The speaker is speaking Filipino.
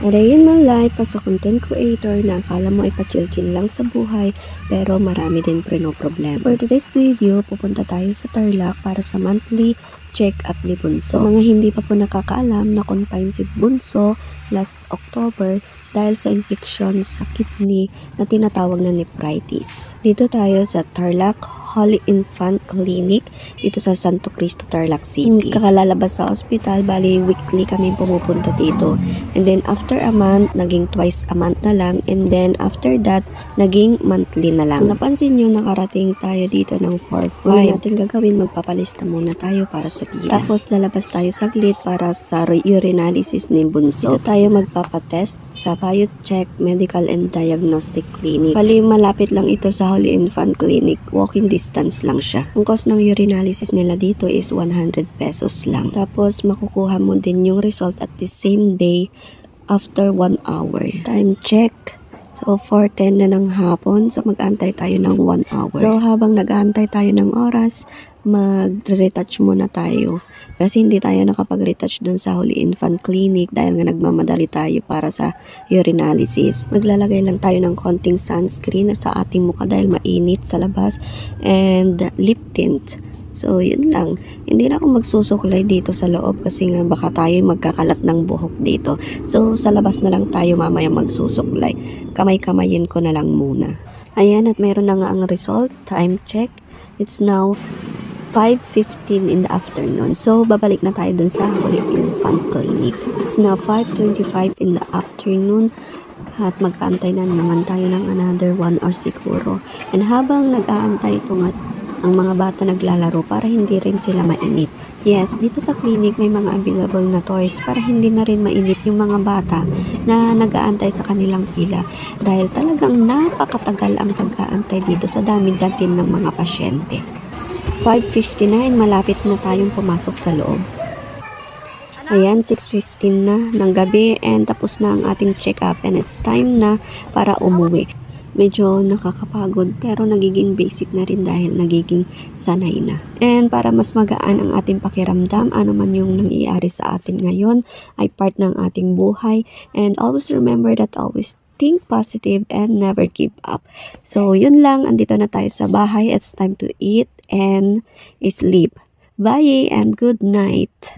A day in my life as a content creator na akala mo ay pa-chill-chill lang sa buhay pero marami din problema. So for today's video, pupunta tayo sa Tarlac para sa monthly check-up ni Bunso. Sa mga hindi pa po nakakaalam, na-confine si Bunso last October dahil sa infection sa kidney na tinatawag na nephritis. Dito tayo sa Tarlac Holy Infant Clinic dito sa Santo Cristo, Tarlac City. Kakalalabas sa ospital, bali weekly kami pumupunta dito. And then after a month, naging twice a month na lang. And then after that, naging monthly na lang. Kung napansin nyo, nakarating tayo dito ng 4-5. Ano natin gagawin? Magpapalista muna tayo para sa pila. Tapos lalabas tayo saglit para sa urinalysis ni Bunso. Dito tayo magpapatest sa Biocheck Medical and Diagnostic Clinic. Bali malapit lang ito sa Holy Infant Clinic. Walking distance lang siya. Ang cost ng urinalysis nila dito is 100 pesos lang. Tapos makukuha mo din yung result at the same day after 1 hour. Time check. So 4:10 na ng hapon. So mag-aantay tayo ng 1 hour. So habang nag-aantay tayo ng oras, mag-retouch muna tayo. Kasi hindi tayo nakapag-retouch dun sa Holy Infant Clinic dahil nga nagmamadali tayo para sa urinalysis. Maglalagay lang tayo ng konting sunscreen sa ating mukha dahil mainit sa labas and lip tint. So, yun lang. Hindi na ako magsusuklay dito sa loob kasi nga baka tayo magkakalat ng buhok dito. So, sa labas na lang tayo mamaya magsusuklay. Kamay-kamayin ko na lang muna. Ayan, at mayroon na nga ang result. Time check. It's now 5:15 in the afternoon. So, babalik na tayo dun sa Holy Infant Clinic. It's now 5:25 in the afternoon. At mag-aantay na naman tayo ng another 1 hour siguro. And habang nag-aantay ito nga, ang mga bata naglalaro para hindi rin sila mainip. Yes, dito sa clinic may mga available na toys para hindi na rin mainip yung mga bata na nag-aantay sa kanilang pila. Dahil talagang napakatagal ang pag-aantay dito sa dami din ng mga pasyente. 5:59, malapit na tayong pumasok sa loob. Ayan, 6:15 na ng gabi and tapos na ang ating check-up and it's time na para umuwi. Medyo nakakapagod pero nagiging basic na rin dahil nagiging sanay na. And para mas magaan ang ating pakiramdam, ano man yung nangyayari sa atin ngayon ay part ng ating buhay. And always remember that always think positive and never give up. So yun lang, andito na tayo sa bahay. It's time to eat and sleep. Bye and good night.